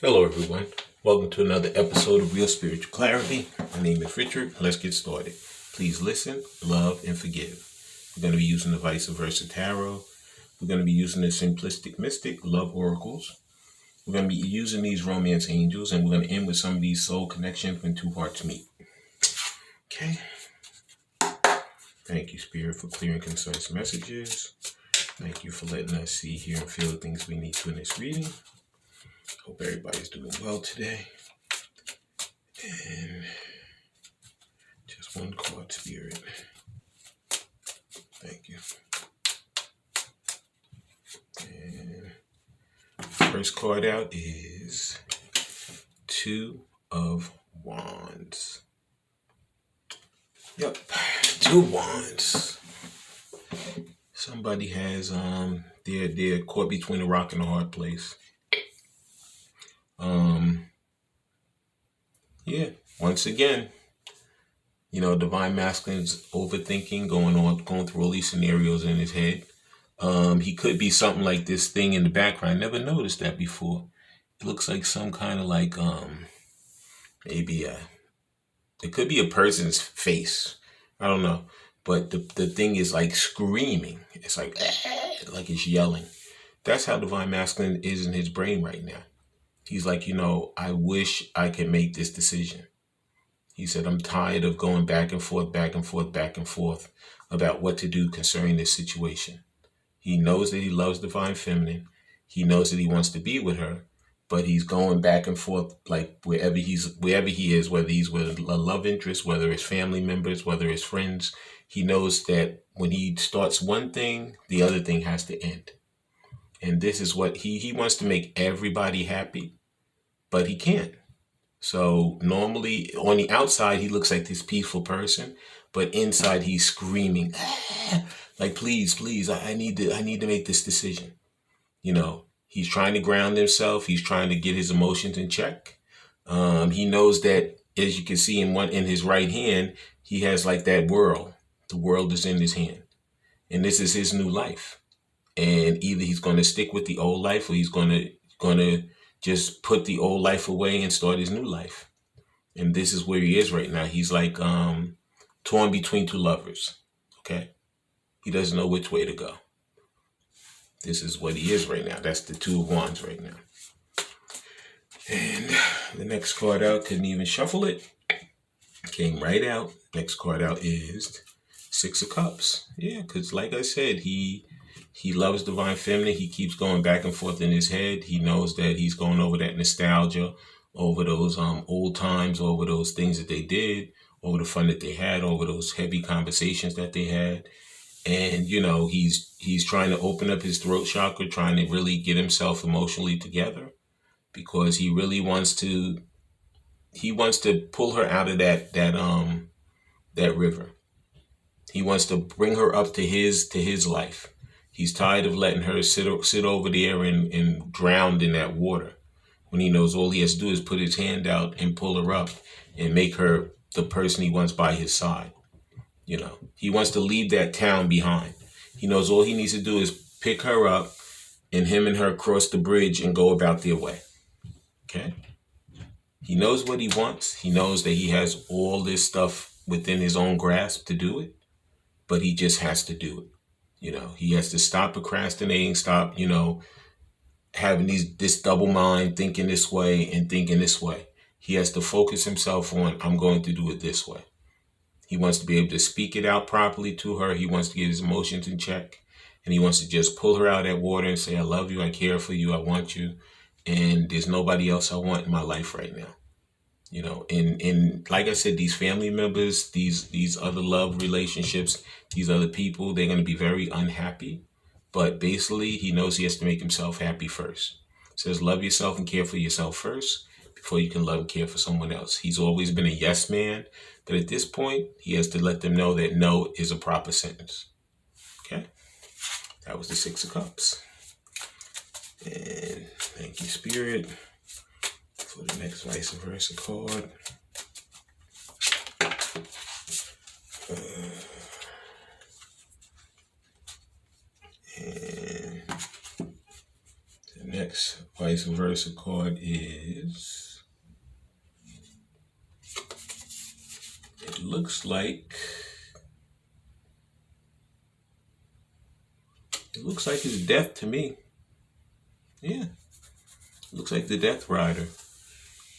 Hello, everyone. Welcome to another episode of Real Spiritual Clarity. My name is Richard. Let's get started. Please listen, love, and forgive. We're going to be using the Vice Versa Tarot. We're going to be using the Simplistic Mystic Love Oracles. We're going to be using these Romance Angels, and we're going to end with some of these soul connections when two hearts meet. Okay. Thank you, Spirit, for clear and concise messages. Thank you for letting us see, hear, and feel the things we need to in this reading. Hope everybody's doing well today. And just one card, Spirit. Thank you. And first card out is Two of Wands. Yep, Two of Wands. Somebody has they're caught between a rock and a hard place. Yeah, once again, Divine Masculine's overthinking, going through all these scenarios in his head. He could be something like this thing in the background. I never noticed that before. It looks like some kind of like maybe it could be a person's face. I don't know. But the thing is like screaming. It's like it's yelling. That's how Divine Masculine is in his brain right now. He's like, I wish I could make this decision. He said, I'm tired of going back and forth, back and forth, back and forth about what to do concerning this situation. He knows that he loves Divine Feminine. He knows that he wants to be with her, but he's going back and forth like wherever he is, whether he's with a love interest, whether it's family members, whether it's friends. He knows that when he starts one thing, the other thing has to end. And this is what he wants to make everybody happy, but he can't. So normally on the outside, he looks like this peaceful person, but inside he's screaming, like, please, I need to make this decision. He's trying to ground himself. He's trying to get his emotions in check. He knows that, as you can see in his right hand, he has like that whirl. The world is in his hand, and this is his new life. And either he's going to stick with the old life, or he's going to just put the old life away and start his new life. And this is where he is right now. He's like torn between two lovers. Okay, he doesn't know which way to go. This is what he is right now. That's the Two of Wands right now. And the next card out, couldn't even shuffle it. Came right out. Next card out is Six of Cups. Yeah, because like I said, he loves Divine Feminine. He keeps going back and forth in his head. He knows that he's going over that nostalgia, over those old times, over those things that they did, over the fun that they had, over those heavy conversations that they had. And, he's trying to open up his throat chakra, trying to really get himself emotionally together, because he really wants to pull her out of that river. He wants to bring her up to his life. He's tired of letting her sit over there and drown in that water, when he knows all he has to do is put his hand out and pull her up and make her the person he wants by his side. He wants to leave that town behind. He knows all he needs to do is pick her up, and him and her cross the bridge and go about their way. Okay? He knows what he wants. He knows that he has all this stuff within his own grasp to do it, but he just has to do it. He has to stop procrastinating, stop, having this double mind, thinking this way and thinking this way. He has to focus himself on, I'm going to do it this way. He wants to be able to speak it out properly to her. He wants to get his emotions in check. And he wants to just pull her out of that water and say, I love you, I care for you, I want you. And there's nobody else I want in my life right now. And like I said, these family members, these other love relationships, these other people, they're going to be very unhappy. But basically, he knows he has to make himself happy first. It says, love yourself and care for yourself first before you can love and care for someone else. He's always been a yes man, but at this point, he has to let them know that no is a proper sentence. Okay? That was the Six of Cups. And thank you, Spirit, for the next Vice Versa card. And the next Vice versa card is, it looks like it's death to me. Yeah, looks like the Death Rider.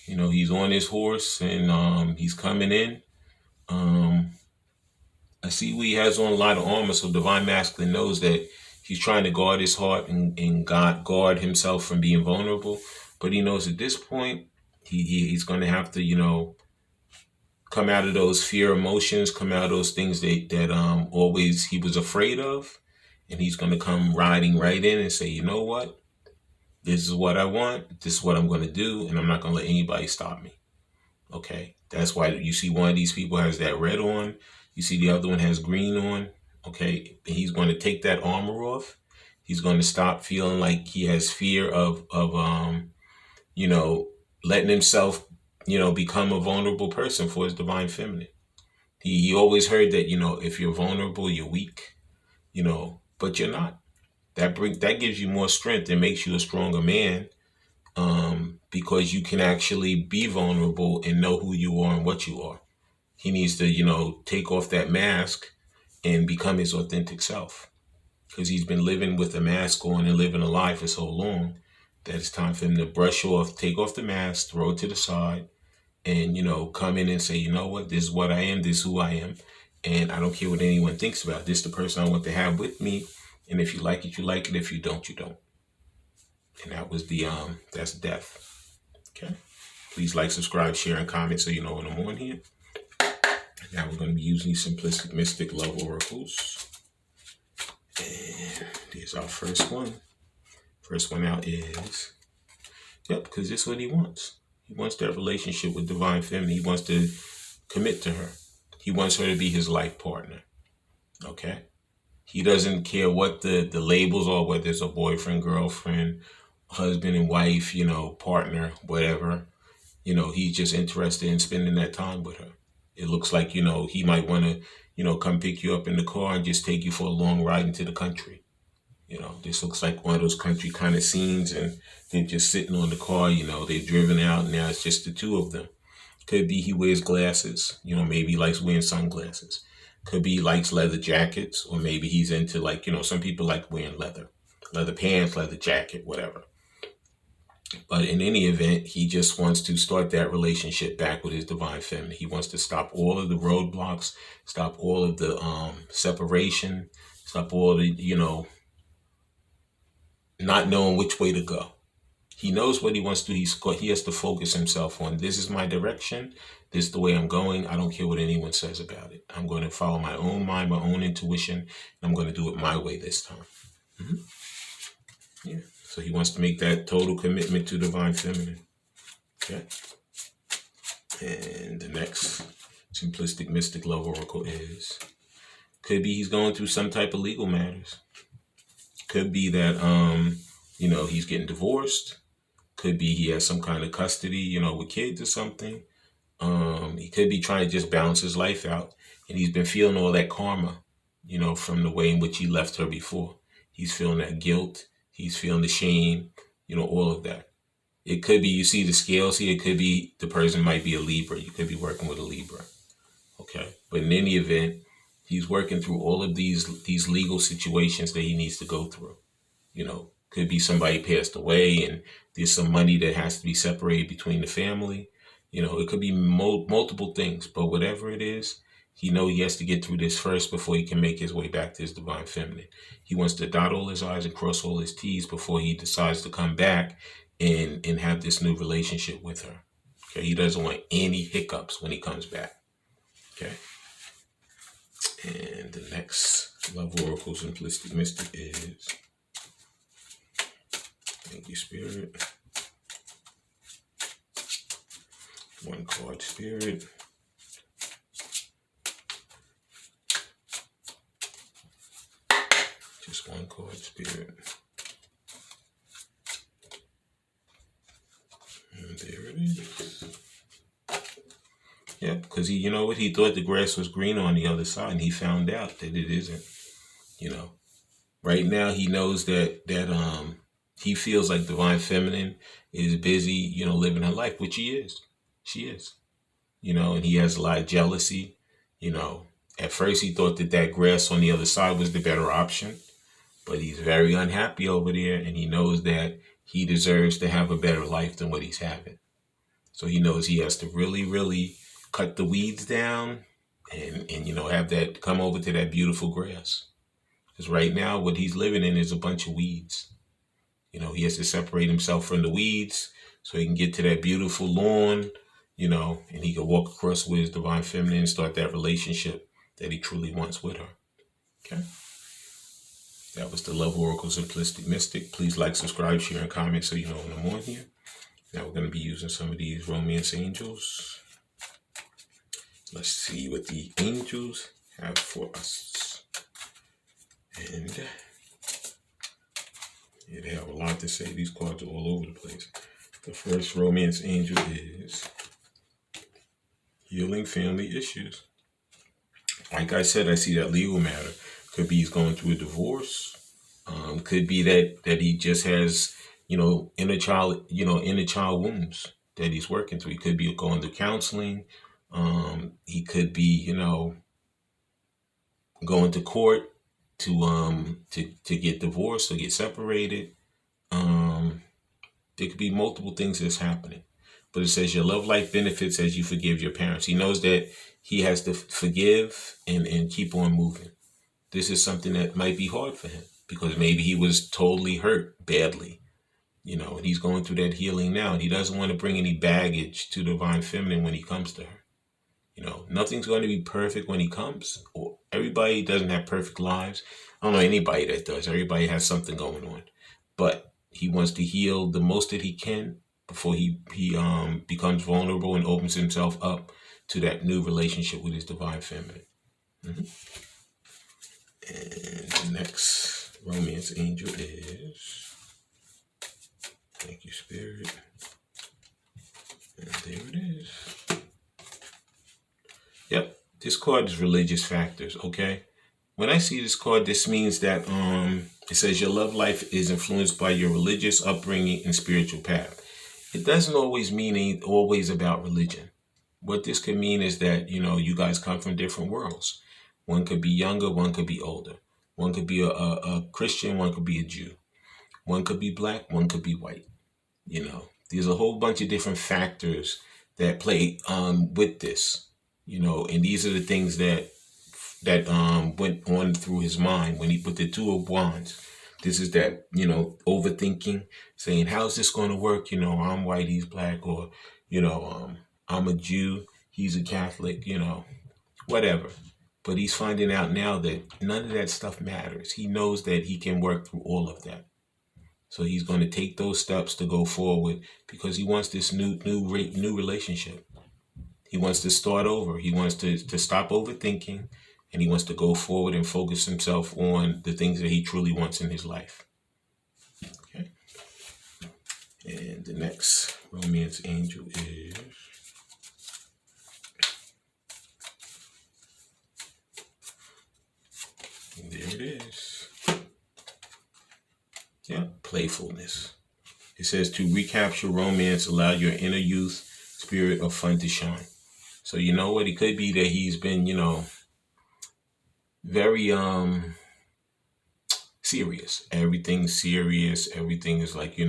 He's on his horse and he's coming in. Um, I see he has on a lot of armor, so Divine Masculine knows that he's trying to guard his heart and guard himself from being vulnerable. But he knows at this point he's going to have to, come out of those fear emotions, come out of those things that always he was afraid of, and he's going to come riding right in and say, you know what, this is what I want, this is what I'm going to do, and I'm not going to let anybody stop me. Okay, that's why you see one of these people has that red on, you see the other one has green on. Okay, he's going to take that armor off. He's going to stop feeling like he has fear of you know letting himself become a vulnerable person for his divine feminine. He always heard that if you're vulnerable, you're weak. But you're not. That gives you more strength and makes you a stronger man, because you can actually be vulnerable and know who you are and what you are. He needs to take off that mask and become his authentic self, because he's been living with a mask on and living a lie for so long that it's time for him to brush off, take off the mask, throw it to the side, and come in and say, you know what, this is what I am, this is who I am, and I don't care what anyone thinks about it. This is the person I want to have with me, and if you like it, you like it. If you don't, you don't. And that was that's death. Okay, please like, subscribe, share, and comment so you know when I'm on here. Now we're going to be using simplistic mystic love oracles, and here's our first one. First one out is, because this is what he wants. He wants that relationship with divine feminine. He wants to commit to her. He wants her to be his life partner. Okay? He doesn't care what the labels are, whether it's a boyfriend, girlfriend, husband and wife, partner, whatever. He's just interested in spending that time with her. It looks like, he might want to, come pick you up in the car and just take you for a long ride into the country. This looks like one of those country kind of scenes, and they're just sitting on the car, they've driven out, and now it's just the two of them. Could be he wears glasses, maybe he likes wearing sunglasses. Could be he likes leather jackets, or maybe he's into some people like wearing leather pants, leather jacket, whatever. But in any event, he just wants to start that relationship back with his divine feminine. He wants to stop all of the roadblocks, stop all of the separation, stop all the, not knowing which way to go. He knows what he wants to do. He has to focus himself on, this is my direction. This is the way I'm going. I don't care what anyone says about it. I'm going to follow my own mind, my own intuition, and I'm going to do it my way this time. Yeah. So he wants to make that total commitment to divine feminine. Okay. And the next simplistic mystic love oracle is, could be he's going through some type of legal matters. Could be that he's getting divorced. Could be he has some kind of custody, with kids or something. He could be trying to just balance his life out, and he's been feeling all that karma, from the way in which he left her before. He's feeling that guilt. He's feeling the shame, all of that. It could be, you see the scales here, it could be the person might be a Libra. You could be working with a Libra. Okay. But in any event, he's working through all of these legal situations that he needs to go through. Could be somebody passed away and there's some money that has to be separated between the family. It could be multiple things, but whatever it is, he knows he has to get through this first before he can make his way back to his divine feminine. He wants to dot all his I's and cross all his T's before he decides to come back and have this new relationship with her. Okay, he doesn't want any hiccups when he comes back. Okay. And the next love oracle simplistic mystic is, thank you, Spirit. One card, Spirit. Just one card, Spirit. And there it is. Yeah, because he thought the grass was green on the other side, and he found out that it isn't. Right now he knows that he feels like divine feminine is busy, living her life, which he is. She is. And he has a lot of jealousy. You know, at first he thought that grass on the other side was the better option, but he's very unhappy over there, and he knows that he deserves to have a better life than what he's having. So he knows he has to really, really cut the weeds down and have that come over to that beautiful grass. Because right now, what he's living in is a bunch of weeds. He has to separate himself from the weeds so he can get to that beautiful lawn, and he can walk across with his divine feminine and start that relationship that he truly wants with her. Okay? That was the Love Oracle Simplistic Mystic. Please like, subscribe, share, and comment so you know when I'm on here. Now we're going to be using some of these romance angels. Let's see what the angels have for us. And they have a lot to say. These cards are all over the place. The first romance angel is healing family issues. Like I said, I see that legal matter. Could be he's going through a divorce. Could be that he just has, inner child wounds that he's working through. He could be going to counseling. He could be, going to court to get divorced or get separated. There could be multiple things that's happening. But it says your love life benefits as you forgive your parents. He knows that he has to forgive and keep on moving. This is something that might be hard for him because maybe he was totally hurt badly, and he's going through that healing now. And he doesn't want to bring any baggage to divine feminine when he comes to her. Nothing's going to be perfect when he comes. Or everybody doesn't have perfect lives. I don't know anybody that does. Everybody has something going on. But he wants to heal the most that he can before he becomes vulnerable and opens himself up to that new relationship with his divine feminine. Mm-hmm. And the next romance angel is, thank you, Spirit. And there it is. Yep, this card is religious factors, okay? When I see this card, this means that it says your love life is influenced by your religious upbringing and spiritual path. It doesn't always mean always about religion. What this could mean is that, you guys come from different worlds. One could be younger, one could be older. One could be a Christian, one could be a Jew. One could be black, one could be white. There's a whole bunch of different factors that play with this. And these are the things that went on through his mind when he put the Two of Wands. This is that, overthinking, saying, how's this going to work? I'm white, he's black, or, I'm a Jew, he's a Catholic, whatever. But he's finding out now that none of that stuff matters. He knows that he can work through all of that. So he's going to take those steps to go forward because he wants this new relationship. He wants to start over. He wants to stop overthinking, and he wants to go forward and focus himself on the things that he truly wants in his life. Okay. And the next romance angel is, there it is. Yeah, playfulness. It says to recapture romance, allow your inner youth, spirit of fun to shine. So you know what? It could be that he's been, very serious. Everything's serious. Everything is like,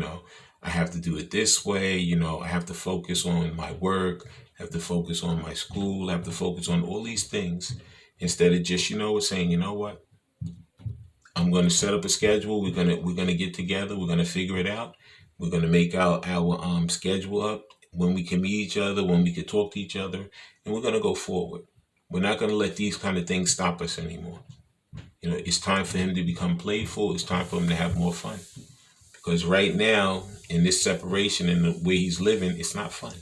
I have to do it this way. I have to focus on my work. I have to focus on my school. I have to focus on all these things instead of just, saying, you know what? I'm going to set up a schedule. We're gonna get together. We're gonna figure it out. We're gonna make our schedule up when we can meet each other, when we can talk to each other, and we're gonna go forward. We're not gonna let these kind of things stop us anymore. It's time for him to become playful. It's time for him to have more fun. Because right now, in this separation and the way he's living, it's not fun.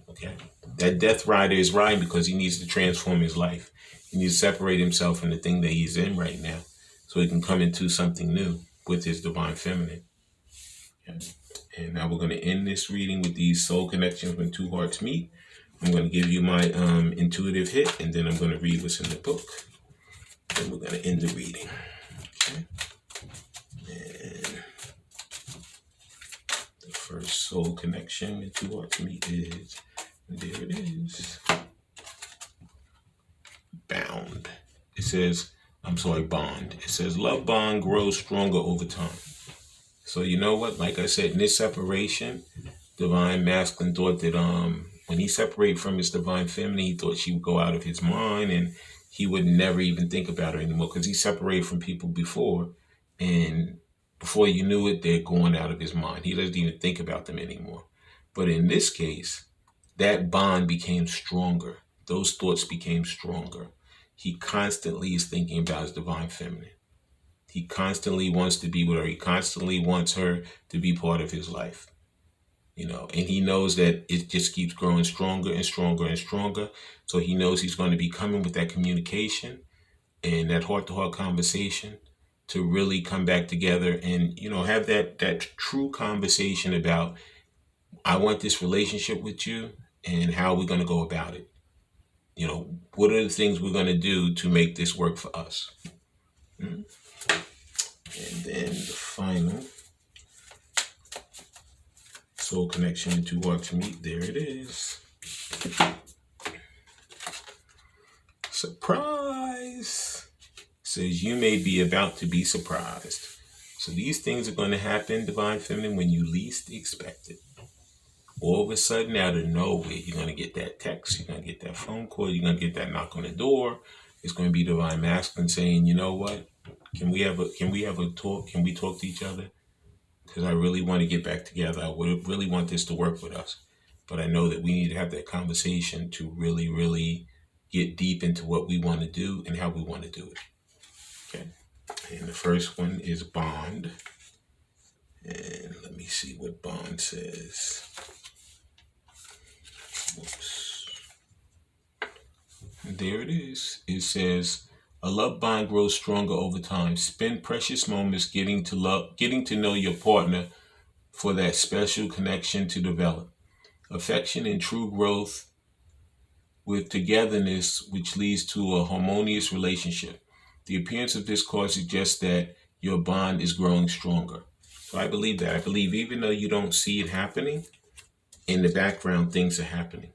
Okay, that Death Rider is riding because he needs to transform his life. He needs to separate himself from the thing that he's in right now, so he can come into something new with his divine feminine. Okay. And now we're going to end this reading with these soul connections when two hearts meet. I'm going to give you my intuitive hit, and then I'm going to read what's in the book. Then we're going to end the reading. Okay. And first soul connection and two hearts meet is, there it is, bound. It says, bond. It says, love bond grows stronger over time. So you know what? Like I said, in this separation, divine masculine thought that when he separated from his divine feminine, he thought she would go out of his mind and he would never even think about her anymore because he separated from people before, and before you knew it, they're going out of his mind. He doesn't even think about them anymore. But in this case, that bond became stronger. Those thoughts became stronger. He constantly is thinking about his divine feminine. He constantly wants to be with her. He constantly wants her to be part of his life. And he knows that it just keeps growing stronger and stronger and stronger. So he knows he's going to be coming with that communication and that heart-to-heart conversation to really come back together and, have that true conversation about, I want this relationship with you and how we're going to go about it. What are the things we're going to do to make this work for us? And then the final soul connection and two hearts meet. There it is. Surprise! Says you may be about to be surprised. So these things are going to happen, divine feminine, when you least expect it. All of a sudden, out of nowhere, you're going to get that text, you're going to get that phone call, you're going to get that knock on the door. It's going to be divine masculine saying, you know what? Can we have a talk? Can we talk to each other? Because I really want to get back together. I would really want this to work with us. But I know that we need to have that conversation to really, really get deep into what we want to do and how we want to do it. Okay. And the first one is bond. And let me see what bond says. Whoops. There it is. It says, a love bond grows stronger over time. Spend precious moments getting to know your partner for that special connection to develop. Affection and true growth with togetherness, which leads to a harmonious relationship. The appearance of this card suggests that your bond is growing stronger. So I believe that. I believe even though you don't see it happening, in the background, things are happening.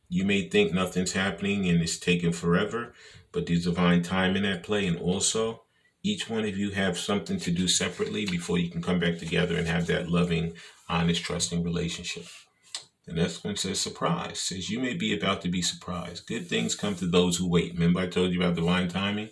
You may think nothing's happening and it's taking forever, but there's divine timing at play. And also, each one of you have something to do separately before you can come back together and have that loving, honest, trusting relationship. The next one says surprise. Says you may be about to be surprised. Good things come to those who wait. Remember I told you about divine timing?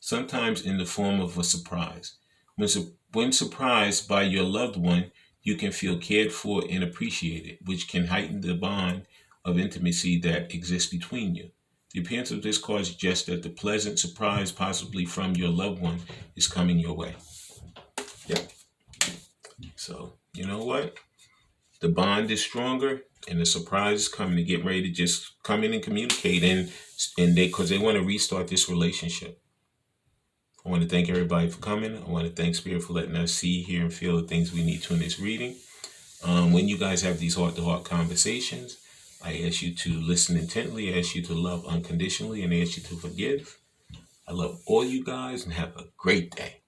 Sometimes in the form of a surprise. When surprised by your loved one, you can feel cared for and appreciated, which can heighten the bond of intimacy that exists between you. The appearance of this card suggests that the pleasant surprise, possibly from your loved one, is coming your way. Yep. So, you know what? The bond is stronger and the surprise is coming. To get ready to just come in and communicate because they want to restart this relationship. I want to thank everybody for coming. I want to thank Spirit for letting us see, hear, and feel the things we need to in this reading. When you guys have these heart-to-heart conversations, I ask you to listen intently, I ask you to love unconditionally, and I ask you to forgive. I love all you guys and have a great day.